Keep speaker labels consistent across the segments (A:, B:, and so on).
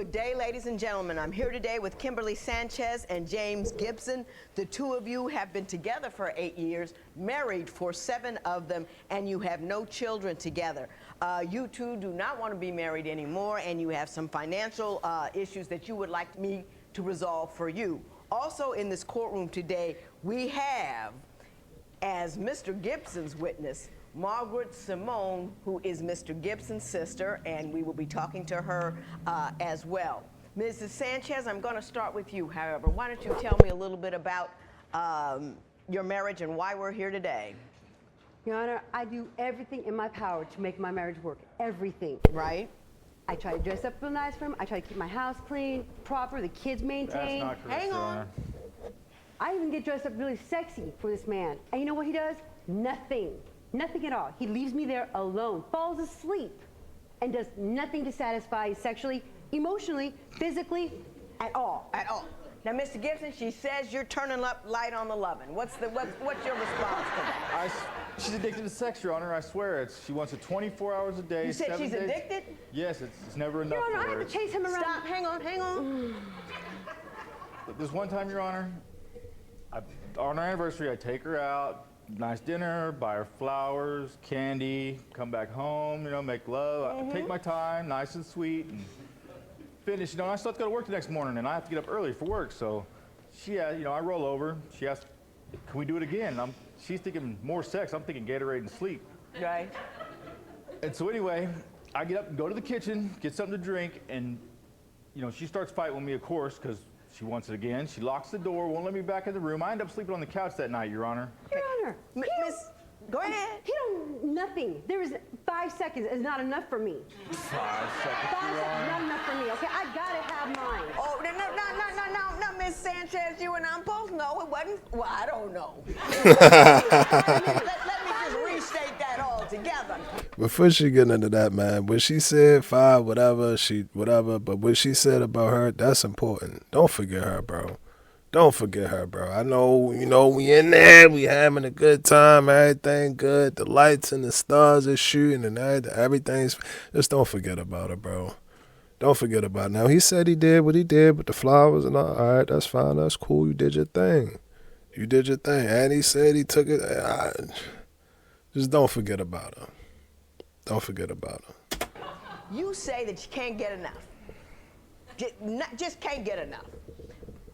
A: Good day, ladies and gentlemen. I'm here today with Kimberly Sanchez and James Gibson. The two of you have been together for 8 years, married for 7 of them, and you have no children together. You two do not want to be married anymore, and you have some financial issues that you would like me to resolve for you. Also in this courtroom today, we have, as Mr. Gibson's witness, Margaret Simone, who is Mr. Gibson's sister, and we will be talking to her as well. Mrs. Sanchez, I'm going to start with you, however. Why don't you tell me a little bit about your marriage and why we're here today?
B: Your Honor, I do everything in my power to make my marriage work. Everything.
A: Right.
B: I try to dress up real nice for him. I try to keep my house clean, proper, the kids maintained.
C: That's not correct,
B: Hang
C: Your
B: on.
C: Honor.
B: I even get dressed up really sexy for this man. And you know what he does? Nothing. Nothing at all. He leaves me there alone, falls asleep, and does nothing to satisfy sexually, emotionally, physically, at all.
A: At all. Now, Mr. Gibson, she says you're turning up light on the loving. What's your response to that?
C: She's addicted to sex, Your Honor. I swear. She wants it 24 hours a day.
A: You said
C: 7
A: she's
C: days.
A: addicted?
C: Yes, it's never enough
B: Your Honor,
C: for
B: I
C: her.
B: have to chase him around.
A: Stop. Hang on.
C: This one time, Your Honor, on our anniversary, I take her out, nice dinner, buy her flowers, candy, come back home, make love. I take my time, nice and sweet, and finish. I still have to go to work the next morning, and I have to get up early for work. So I roll over. She asks, can we do it again? She's thinking more sex. I'm thinking Gatorade and sleep.
A: Right.
C: And so anyway, I get up and go to the kitchen, get something to drink, and she starts fighting with me, of course, because she wants it again. She locks the door, won't let me back in the room. I end up sleeping on the couch that night, Your Honor.
B: Your Honor,
A: Go ahead.
B: he don't, nothing. There is 5 seconds is not enough for me.
C: 5 seconds,
B: 5
C: Your
B: seconds
C: Honor.
B: not enough for me, okay? I gotta have mine.
A: Oh, no, Miss Sanchez, you and I'm both know it wasn't. Well, I don't know. let me just restate that all together.
D: Before she get into that, man, what she said, 5, whatever, but what she said about her, that's important. Don't forget her, bro. Don't forget her, bro. I know, we in there, we having a good time, everything good, the lights and the stars are shooting and everything's, just don't forget about her, bro. Don't forget about it. Now, he said he did what he did with the flowers and all right, that's fine, that's cool, you did your thing. You did your thing. And he said he took it, just don't forget about her. Don't forget about her.
A: You say that you can't get enough. Just can't get enough.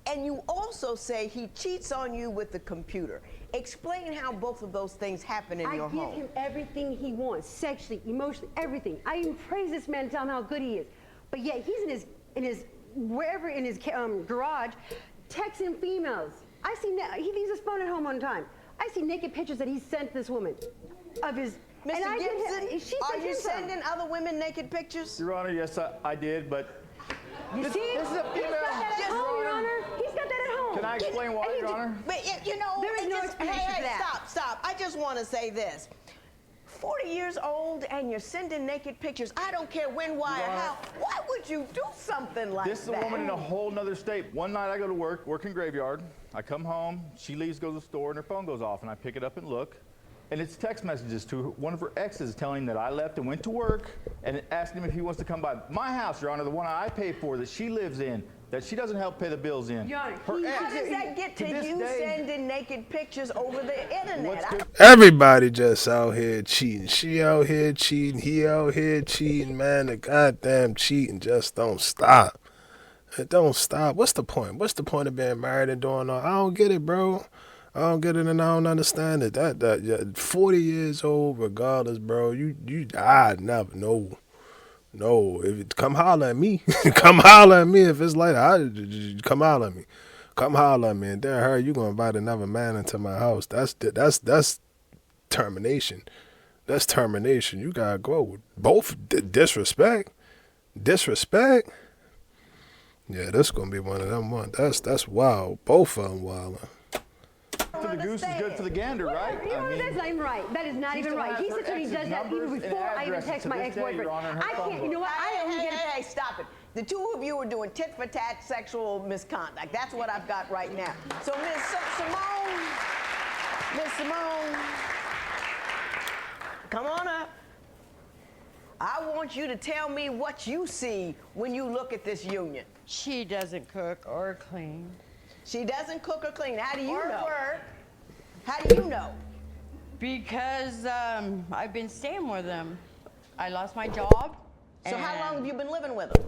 A: And you also say he cheats on you with the computer. Explain how both of those things happen in your home.
B: I give him everything he wants, sexually, emotionally, everything. I even praise this man and tell him how good he is. But yet he's in his garage, texting females. He leaves his phone at home one time. I see naked pictures that he sent this woman of his.
A: Mr. Gibson, are you sending other women naked pictures?
C: Your Honor, yes, I did, but
B: You see?
C: this is a
B: He's
C: female.
B: got that at home, Your Honor. He's got that at home.
C: Can I explain why, Your Honor?
A: But
B: There is no explanation for that.
A: Stop. I just want to say this. 40 years old and you're sending naked pictures. I don't care when, why, or how. Why would you do something like that?
C: This is a woman in a whole nother state. One night I go to work in graveyard. I come home, she leaves, goes to the store, and her phone goes off, and I pick it up and look. And it's text messages to one of her exes telling him that I left and went to work and asking him if he wants to come by my house, Your Honor, the one I pay for, that she lives in, that she doesn't help pay the bills in.
B: Your Honor,
A: How does that get to you sending naked pictures over the internet?
D: Everybody just out here cheating. She out here cheating. He out here cheating, man. The goddamn cheating just don't stop. It don't stop. What's the point? What's the point of being married and doing all? I don't get it, bro. I don't get it and I don't understand it. That 40 years old, regardless, bro. I never know. No, come holler at me. Come holler at me if it's like that. Come holler at me. Come holler at me. And then her, you gonna invite another man into my house. That's termination. That's termination. You gotta go. Both disrespect. Disrespect. Yeah, this gonna be one of them ones. That's wild. Both of them wild.
C: To the goose is good for the gander, right?
B: You know, that's not even right. That is not even right. He said to me, he does that even before I even text my ex-boyfriend. I can't, you know what? I don't get it.
A: Hey, stop it. The two of you are doing tit-for-tat sexual misconduct. That's what I've got right now. So, Miss Simone, come on up. I want you to tell me what you see when you look at this union.
E: She doesn't cook or clean.
A: She doesn't cook or clean. How do you
E: Or
A: know?
E: work.
A: How do you know?
E: Because I've been staying with them. I lost my job.
A: So how long
E: and
A: have you been living with them?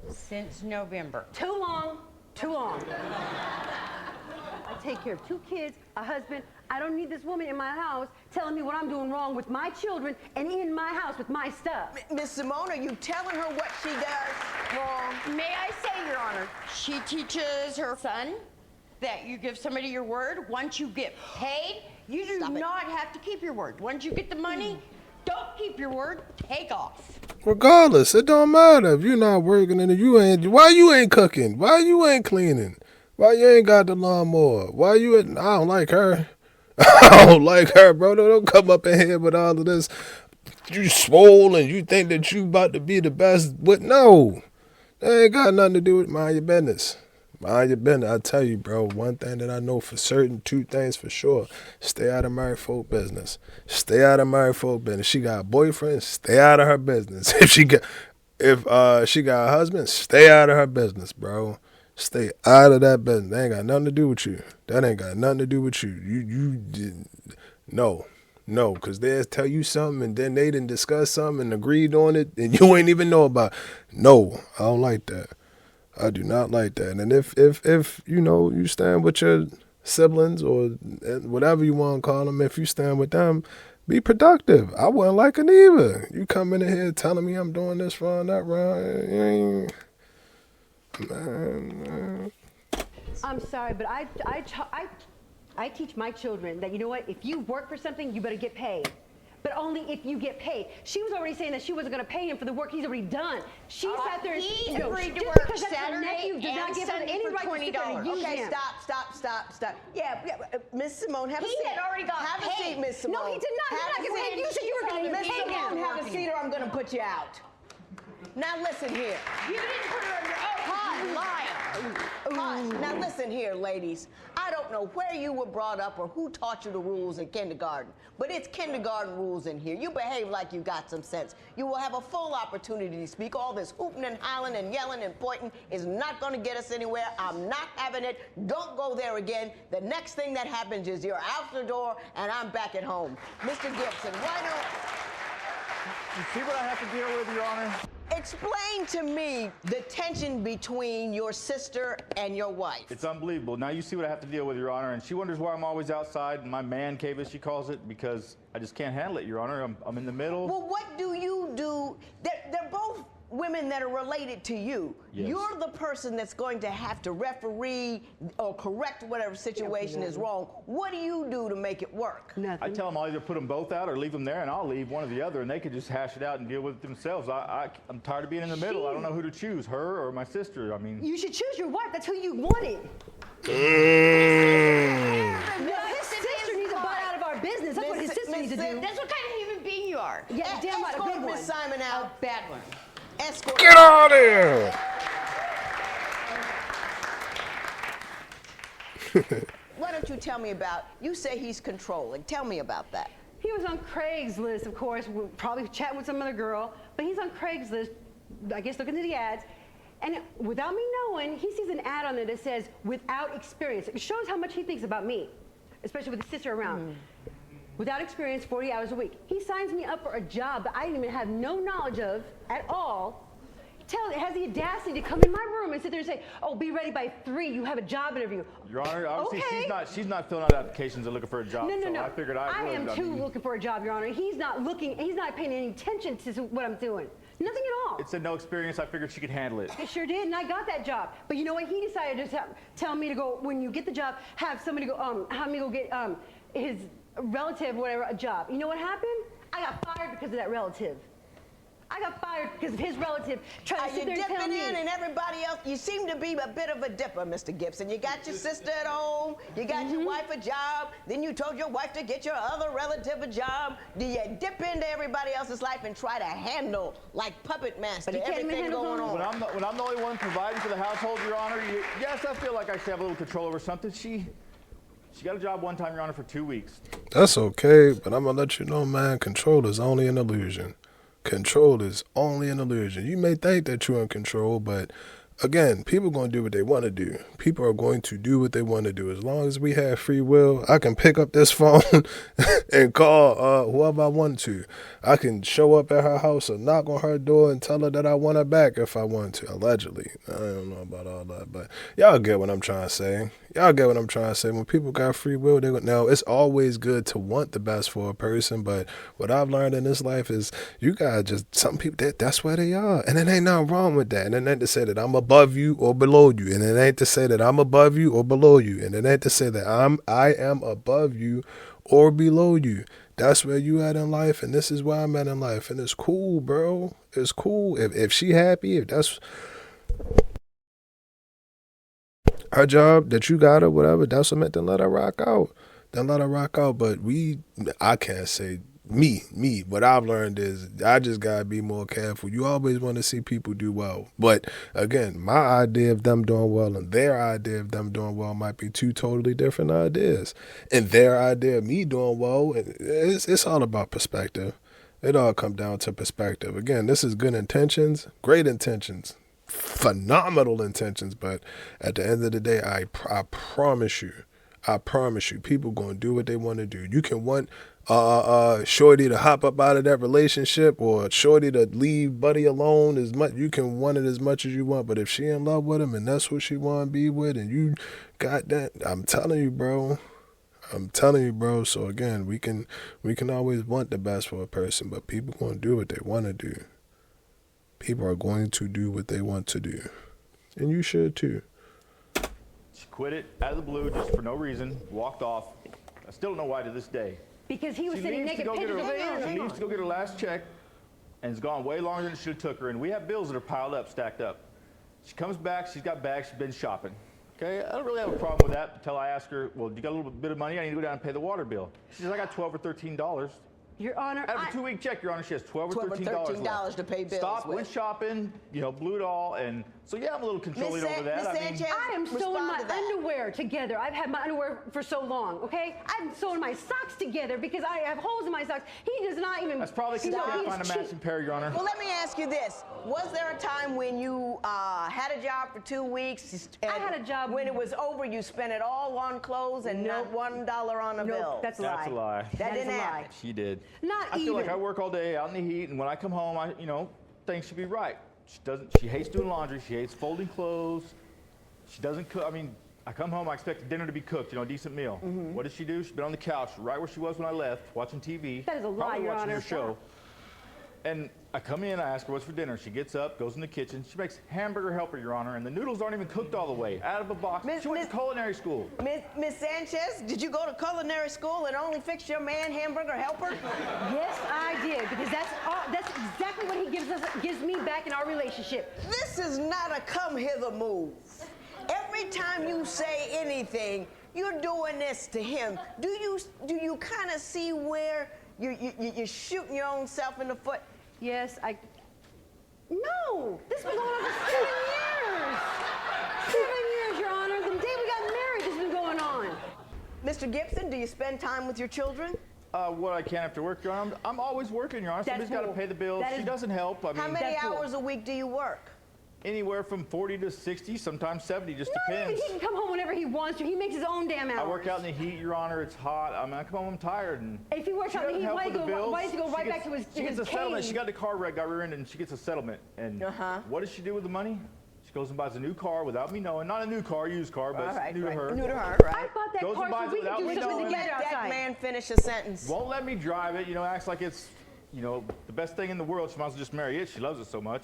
E: Since November.
B: Too long. Too long. I take care of 2 kids, a husband. I don't need this woman in my house telling me what I'm doing wrong with my children and in my house with my stuff.
A: Miss Simone, are you telling her what she does wrong?
E: May I say, Your Honor, she teaches her son that you give somebody your word. Once you get paid, you do
A: Stop it.
E: not have to keep your word. Once you get the money, don't keep your word. Take off.
D: Regardless, it don't matter if you're not working and you ain't. Why you ain't cooking? Why you ain't cleaning? Why you ain't got the lawnmower? Why you ain't? I don't like her. I don't like her, bro. Don't come up in here with all of this. You swole and you think that you about to be the best. But no, that ain't got nothing to do with mind your business. Mind your business. I tell you, bro, one thing that I know for certain, 2 things for sure. Stay out of married folk business. Stay out of married folk business. She got a boyfriend, stay out of her business. If she got a husband, stay out of her business, bro. Stay out of that business. That ain't got nothing to do with you. That ain't got nothing to do with you. No, because they'll tell you something and then they didn't discuss something and agreed on it and you ain't even know about it. No, I don't like that. I do not like that. And if you know, you stand with your siblings or whatever you want to call them, if you stand with them, be productive. I wouldn't like it either. You come in here telling me I'm doing this wrong, that wrong. Man.
B: I'm sorry, but I teach my children that, you know what, if you work for something, you better get paid. But only if you get paid. She was already saying that she wasn't going to pay him for the work he's already done. She sat there and
E: he
B: no,
E: agreed to
B: just
E: work
B: because that's her
E: Saturday
B: nephew does not
E: and
B: give her
E: Sunday
B: any
E: for
B: right to sit there and
E: $20.
B: use
A: Okay,
B: him.
A: stop. Yeah, Miss Simone, have a
E: He
A: seat.
E: had already got
A: have a
E: paid.
A: seat, Miss Simone.
B: No, he did not.
A: Have
B: He did
A: a
B: not get
A: seat.
B: paid. You said you were going to
A: Miss
B: pay
A: Simone,
B: him.
A: have a seat or I'm going to put you out. Now listen here.
E: You didn't put her on your own. Liar.
A: Hush. Now listen here, ladies. I don't know where you were brought up or who taught you the rules in kindergarten, but it's kindergarten rules in here. You behave like you got some sense. You will have a full opportunity to speak. All this hooting and hollering and yelling and pointing is not going to get us anywhere. I'm not having it. Don't go there again. The next thing that happens is you're out the door and I'm back at home. Mr. Gibson, why don't...
C: You see what I have to deal with, Your Honor?
A: Explain to me the tension between your sister and your wife.
C: It's unbelievable. Now you see what I have to deal with, Your Honor, and she wonders why I'm always outside in my man cave, as she calls it, because I just can't handle it, Your Honor. I'm in the middle.
A: Well, what do you do? They're both women that are related to you.
C: Yes.
A: You're the person that's going to have to referee or correct whatever situation is wrong. What do you do to make it work?
B: Nothing.
C: I tell them I'll either put them both out or leave them there, and I'll leave one or the other, and they can just hash it out and deal with it themselves. I'm tired of being in the middle. I don't know who to choose, her or my sister. I mean,
B: You should choose your wife. That's who you wanted. No, his sister needs to butt out of our business. That's what his sister needs to do.
E: That's what kind of human being you are.
B: Yeah, damn right, a
A: Escort
B: good one.
A: Miss Simon
E: A
A: out.
E: bad one.
A: Escort.
D: Get out of here!
A: Why don't you tell me about, you say he's controlling. Tell me about that.
B: He was on Craigslist, of course, probably chatting with some other girl, but he's on Craigslist, I guess looking at the ads, and without me knowing, he sees an ad on there that says, without experience. It shows how much he thinks about me, especially with his sister around. Without experience, 40 hours a week. He signs me up for a job that I didn't even have no knowledge of at all. He has the audacity to come in my room and sit there and say, oh, be ready by 3, you have a job interview.
C: Your Honor, obviously
B: Okay.
C: she's not filling out applications and looking for a job.
B: No.
C: So I figured I would.
B: am too looking for a job, Your Honor. He's not looking, he's not paying any attention to what I'm doing. Nothing at all.
C: It said no experience. I figured she could handle it.
B: It sure did, and I got that job. But you know what? He decided to tell me to go, when you get the job, have somebody go, have me go get his relative, whatever, a job. You know what happened? I got fired because of that relative. I got fired because of his relative trying to sit there and tell me.
A: You're dipping in and everybody else, you seem to be a bit of a dipper, Mr. Gibson. You got your sister at home, you got your wife a job, then you told your wife to get your other relative a job. Do you dip into everybody else's life and try to handle, like puppet master,
B: But he can't even
A: everything
B: handle
A: going
B: his
A: on?
C: When I'm the only one providing for the household, Your Honor, yes, I feel like I should have a little control over something. She got a job one time, Your Honor, for 2 weeks.
D: That's okay, but I'm gonna let you know, man, control is only an illusion. Control is only an illusion. You may think that you're in control, but again, people are going to do what they want to do. People are going to do what they want to do. As long as we have free will, I can pick up this phone and call whoever I want to. I can show up at her house or knock on her door and tell her that I want her back if I want to, allegedly. I don't know about all that, but y'all get what I'm trying to say. Y'all get what I'm trying to say. When people got free will, now it's always good to want the best for a person, but what I've learned in this life is you gotta just, some people, that's where they are. And it ain't nothing wrong with that. And it ain't to say that I'm above you or below you. And it ain't to say that I'm above you or below you. And it ain't to say that I am above you or below you. That's where you at in life, and this is where I'm at in life. And it's cool, bro. It's cool. If she happy, if that's her job, that you got her, whatever, that's what meant, then let her rock out. Then let her rock out. But I can't say me. What I've learned is I just gotta be more careful. You always want to see people do well. But again, my idea of them doing well and their idea of them doing well might be two totally different ideas. And their idea of me doing well, it's all about perspective. It all comes down to perspective. Again, this is good intentions, great intentions, phenomenal intentions, but at the end of the day, I promise you, people gonna do what they want to do. You can want shorty to hop up out of that relationship or shorty to leave buddy alone as much. You can want it as much as you want, but if she in love with him and that's what she want to be with, and you got that, I'm telling you, bro. So again, we can always want the best for a person, but people gonna do what they want to do. People are going to do what they want to do, and you should too.
C: She quit it out of the blue just for no reason, walked off. I still don't know why to this day.
B: Because he was
C: She
B: sending
C: leaves to
B: naked
C: go get
B: pictures of
C: her,
B: her.
C: she leaves to go get her last check, and it's gone way longer than it should have took her. And we have bills that are piled up, stacked up. She comes back, she's got bags, she's been shopping. Okay, I don't really have a problem with that until I ask her, well, you got a little bit of money? I need to go down and pay the water bill. She says, I got $12 or $13.
B: Your Honor,
C: Out of a 2-week check, Your Honor, she has $12 or $13
A: $13 to pay bills
C: Stop,
A: with.
C: went shopping, blew it all, and so yeah, I'm a little controlling over that.
A: Miss Sanchez,
B: I am sewing
A: respond
B: my
A: to that.
B: underwear together. I've had my underwear for so long, okay? I'm sewing my socks together because I have holes in my socks. He does not even...
C: That's probably because you
B: he
C: can't
B: is
C: find a
B: cheap.
C: matching pair, Your Honor.
A: Well, let me ask you this. Was there a time when you had a job for 2 weeks? And
B: I had a job-
A: When it was over, you spent it all on clothes and not $1 on a bill?
B: That's a
C: That's
B: lie.
C: a lie.
A: That
B: is
A: didn't
B: a lie.
A: happen.
C: She did.
B: Not
C: I feel like
B: even.
C: I work all day out in the heat, and when I come home, things should be right. She hates doing laundry. She hates folding clothes. She doesn't cook. I mean, I come home, I expect dinner to be cooked, a decent meal.
B: Mm-hmm.
C: What does she do? She's been on the couch right where she was when I left, watching TV.
B: That is a lie,
C: probably
B: Your
C: watching
B: Honor.
C: your show. And I come in, I ask her what's for dinner. She gets up, goes in the kitchen. She makes hamburger helper, Your Honor, and the noodles aren't even cooked all the way, out of a box.
A: Miss-
C: She went to
A: Miss-
C: culinary school.
A: Miss Sanchez, did you go to culinary school and only fix your man hamburger helper?
B: Yes, I did, because that's exactly what he gives me back in our relationship.
A: This is not a come hither move. Every time you say anything, you're doing this to him. Do you kind of see where you're shooting your own self in the foot?
B: Yes, No! This has been going on for 7 years! 7 years, Your Honor. The day we got married, this has been going on.
A: Mr. Gibson, do you spend time with your children?
C: What I can after work, Your Honor. I'm always working, Your Honor.
B: That's
C: Somebody's got to
B: cool.
C: pay the bills.
B: That
C: She
B: is-
C: doesn't help.
A: How many
B: That's cool.
A: hours a week do you work?
C: Anywhere from 40 to 60, sometimes 70, just
B: No,
C: depends.
B: he can come home whenever he wants to. He makes his own damn hours.
C: I work out in the heat, Your Honor. It's hot. I come home, I'm tired. And
B: If he works out in the
C: doesn't
B: heat,
C: help
B: why
C: with
B: does
C: the bills.
B: he go
C: She
B: right
C: gets-
B: back to his
C: She gets a
B: cave?
C: settlement. She got the car wreck, got rear-ended, and she gets a settlement. And what does she do with the money? She goes and buys a new car without me knowing. Not a new car, used car, but it's new to her.
A: New to her,
B: I
A: right?
B: bought that
C: Goes
B: car
C: and buys
B: so we
C: it without
B: could
C: me
B: do something
C: knowing.
B: together
A: Let that
B: outside.
A: man finish a sentence.
C: Won't let me drive it. Acts like it's, the best thing in the world. She might as well just marry it. She loves it so much.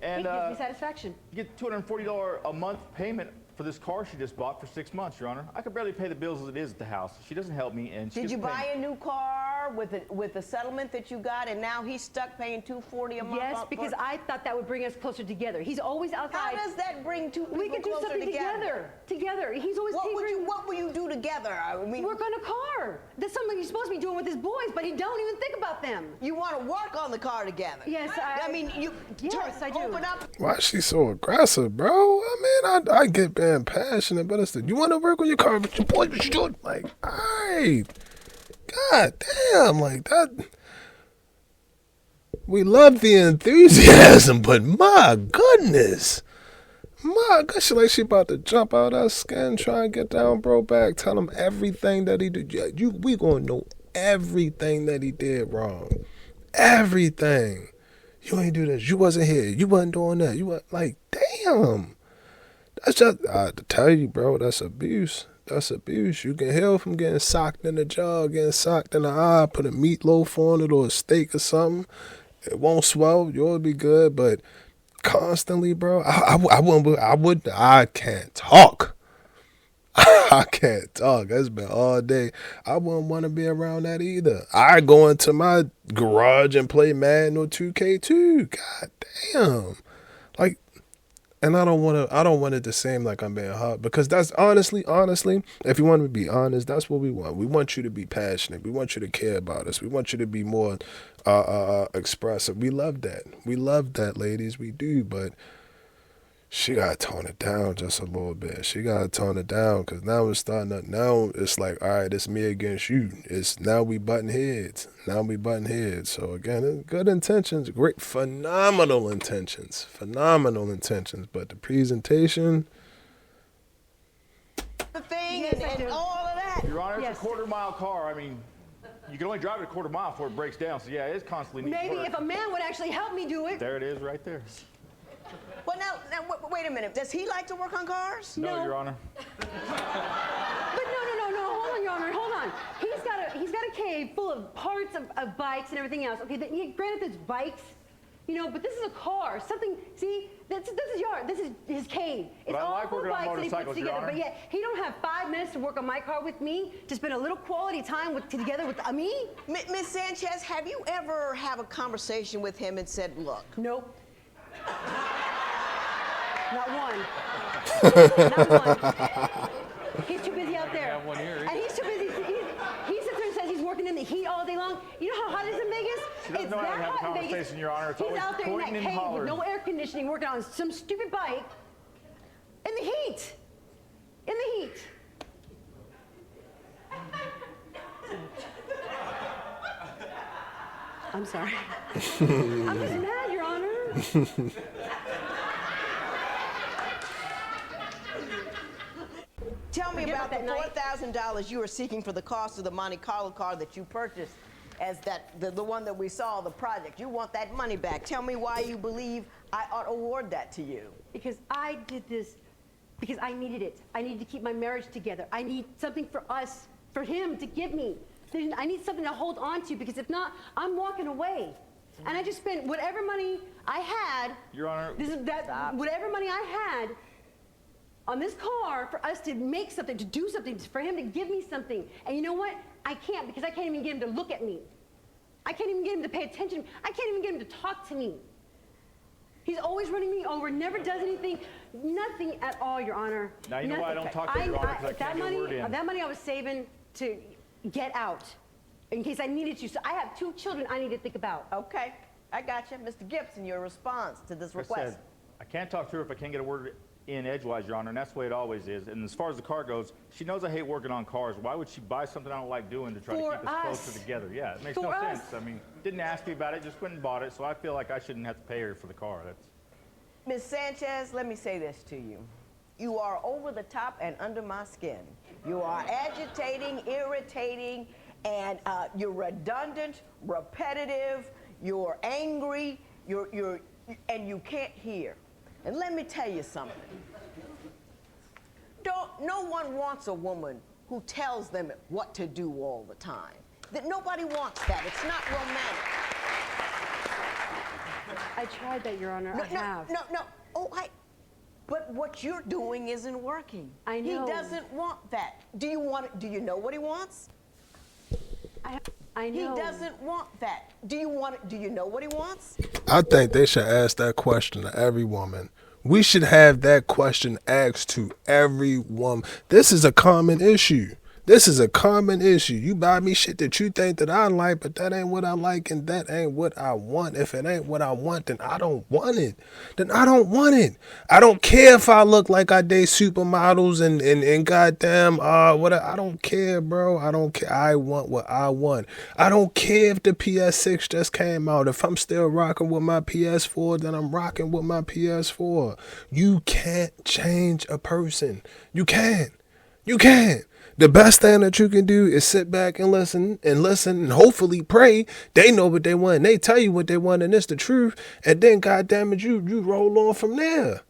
C: And
B: It gives me satisfaction.
C: you get $240 a month payment for this car she just bought for 6 months, Your Honor. I could barely pay the bills as it is at the house. She doesn't help me, and she
A: Did
C: gets
A: you
C: paid.
A: buy a new car with the settlement that you got, and now he's stuck paying $240 a month?
B: Yes, because I thought that would bring us closer together. He's always
A: How
B: outside.
A: does that bring two people
B: We could do
A: closer
B: something together. He's always tapering.
A: What will you do together? I mean,
B: Work on a car. That's something he's supposed to be doing with his boys, but he don't even think about them.
A: you want to work on the car together.
B: Yes, Yes, I do.
A: Open up.
D: Why is she so aggressive, bro? I mean, I get being passionate, but it's you want to work on your car, but your boy, what you doing? Like, all right, god damn, like that. We love the enthusiasm, but my goodness. My gosh, she like she about to jump out her skin, try and get down bro back, tell him everything that he did. We gonna know everything that he did wrong. Everything. You ain't do this. You wasn't here. You wasn't doing that. You wasn't like, damn. That's just, I tell you, bro, that's abuse. That's abuse. You can heal from getting socked in the jaw, getting socked in the eye, put a meatloaf on it or a steak or something. It won't swell. You'll be good, but constantly, bro, I can't talk. I can't talk. It's been all day. I wouldn't want to be around that either. I go into my garage and play Madden or 2K2. God damn. Like, and I don't want it to seem like I'm being hard, because that's honestly, if you want to be honest, that's what we want. We want you to be passionate. We want you to care about us. We want you to be more expressive. We love that. We love that, ladies. We do, but she got to tone it down just a little bit. She got to tone it down, because now it's starting up. Now it's like, all right, it's me against you. It's now we button heads. So again, good intentions, great, phenomenal intentions. But the presentation.
A: The thing
B: Yes, I
A: and
B: do.
A: all of that.
C: Your Honor,
B: Yes.
C: it's a quarter-mile car. I mean, you can only drive it a quarter mile before it breaks down. So yeah, it's constantly needs
B: Maybe
C: work.
B: if a man would actually help me do it.
C: There it is right there.
A: Well, now wait a minute. Does he like to work on cars?
C: No, Your Honor.
B: But no. Hold on. He's got a cave full of parts of bikes and everything else. Okay, granted there's bikes, but this is a car. Something. See, this is yard. This is his cave. It's
C: But I
B: all
C: like
B: full of
C: working on
B: bikes that he puts
C: motorcycles, Your
B: together.
C: Honor.
B: But yet he don't have 5 minutes to work on my car with me, to spend a little quality time together with me.
A: Miss Sanchez, have you ever have a conversation with him and said, look?
B: Nope. Not one. Not one. He's too busy out there.
C: have one here.
B: And he's too busy. He sits there and says he's working in the heat all day long. You know how hot it is in Vegas?
C: She doesn't know how to have a conversation, Your Honor. It's
B: He's
C: always
B: out there in that
C: pointing and
B: cave with
C: hollering.
B: no air conditioning, working on some stupid bike in the heat. In the heat. I'm sorry. I'm just mad, Your Honor.
A: Tell me
B: Forget
A: about the
B: about that night.
A: $4,000 you were seeking for the cost of the Monte Carlo car that you purchased as the one that we saw, the project. You want that money back. Tell me why you believe I ought to award that to you.
B: Because I did this because I needed it. I needed to keep my marriage together. I need something for us, for him to give me. I need something to hold on to, because if not, I'm walking away. And I just spent whatever money I had.
C: Your Honor.
B: Whatever money I had on this car for us to make something, to do something, for him to give me something. And you know what? I can't, because I can't even get him to look at me. I can't even get him to pay attention. I can't even get him to talk to me. He's always running me over, never does anything, nothing at all, Your Honor.
C: Now you know why I don't talk to you, Your Honor, because I can't get a word in.
B: That money I was saving to get out, in case I needed to. So I have 2 children I need to think about.
A: Okay, I got you. Mr. Gibson, your response to this
C: Like I
A: request.
C: said, I can't talk to her if I can't get a word in edgewise, Your Honor, and that's the way it always is. And as far as the car goes, she knows I hate working on cars. Why would she buy something I don't like doing to try to
B: For
C: keep us
B: us.
C: closer together? Yeah, it makes
B: For
C: no
B: us.
C: sense. I mean, didn't ask me about it, just went and bought it, so I feel like I shouldn't have to pay her for the car. That's.
A: Ms. Sanchez, let me say this to you. You are over the top and under my skin. You are agitating, irritating, and you're redundant, repetitive, you're angry, and you can't hear. And let me tell you something. No one wants a woman who tells them what to do all the time. Nobody wants that. It's not romantic.
B: I tried that, Your Honor. I have.
A: No. But what you're doing isn't working.
B: I know.
A: He doesn't want that. Do you know what he wants?
B: I know.
A: He doesn't want that. Do you know what he wants?
D: I think they should ask that question to every woman. We should have that question asked to every woman. This is a common issue. This is a common issue. You buy me shit that you think that I like, but that ain't what I like and that ain't what I want. If it ain't what I want, then I don't want it. Then I don't want it. I don't care if I look like I date supermodels and goddamn whatever. I don't care, bro. I don't care. I want what I want. I don't care if the PS6 just came out. If I'm still rocking with my PS4, then I'm rocking with my PS4. You can't change a person. You can't. You can't. The best thing that you can do is sit back and listen and hopefully pray. They know what they want and they tell you what they want and it's the truth. And then, goddamn it, you roll on from there.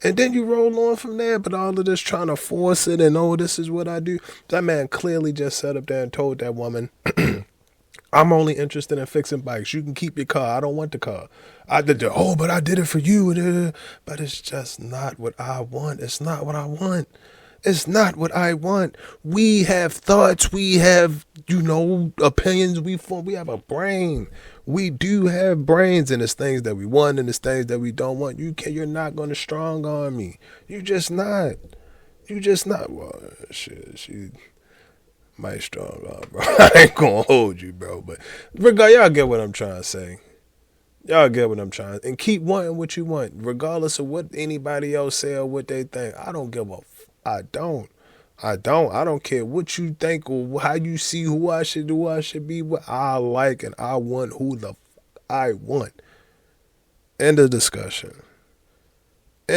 D: And then you roll on from there. But all of this trying to force it and, oh, this is what I do. That man clearly just sat up there and told that woman, I'm only interested in fixing bikes. You can keep your car. I don't want the car. But I did it for you. But it's just not what I want. It's not what I want. It's not what I want. We have thoughts. We have, opinions. We have a brain. We do have brains, and it's things that we want and it's things that we don't want. You're not going to strong arm me. You just not. Well, shit, she might strong arm, bro. I ain't going to hold you, bro. But y'all get what I'm trying to say. Y'all get what I'm trying to, and keep wanting what you want, regardless of what anybody else say or what they think. I don't give a I don't care what you think or how you see who I should be, what I like, and I want who the I want. End of discussion.
B: I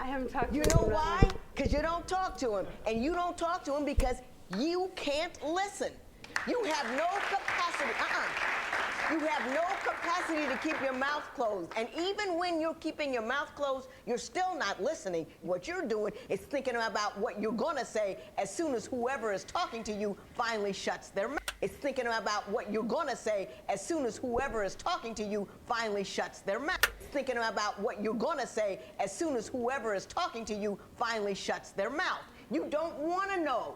B: haven't talked to
A: You
B: him.
A: know why? Because you don't talk to him. And you don't talk to him because you can't listen. You have no capacity. You have no capacity to keep your mouth closed. And even when you're keeping your mouth closed, you're still not listening. What you're doing is thinking about what you're going to say as soon as whoever is talking to you finally shuts their mouth. It's thinking about what you're going to say as soon as whoever is talking to you finally shuts their mouth. It's thinking about what you're going to say as soon as whoever is talking to you finally shuts their mouth. You don't want to know.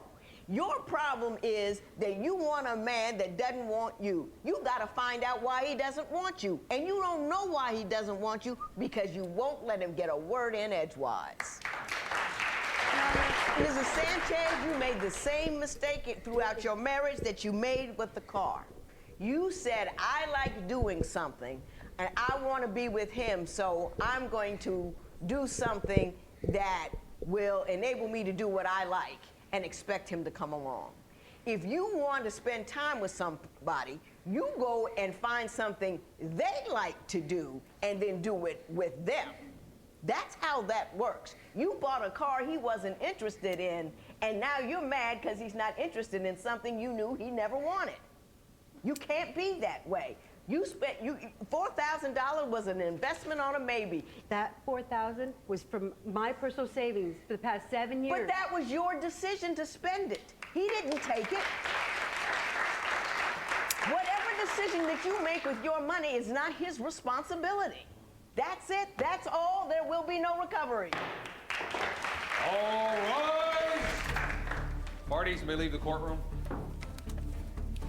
A: Your problem is that you want a man that doesn't want you. You got to find out why he doesn't want you. And you don't know why he doesn't want you because you won't let him get a word in edgewise. Mrs. Sanchez, you made the same mistake throughout your marriage that you made with the car. You said, I like doing something, and I want to be with him, so I'm going to do something that will enable me to do what I like, and expect him to come along. If you want to spend time with somebody, you go and find something they like to do and then do it with them. That's how that works. You bought a car he wasn't interested in, and now you're mad because he's not interested in something you knew he never wanted. You can't be that way. You spent $4,000 was an investment on a maybe.
B: That $4,000 was from my personal savings for the past 7 years.
A: But that was your decision to spend it. He didn't take it. Whatever decision that you make with your money is not his responsibility. That's it. That's all. There will be no recovery.
F: All right. Parties may leave the courtroom.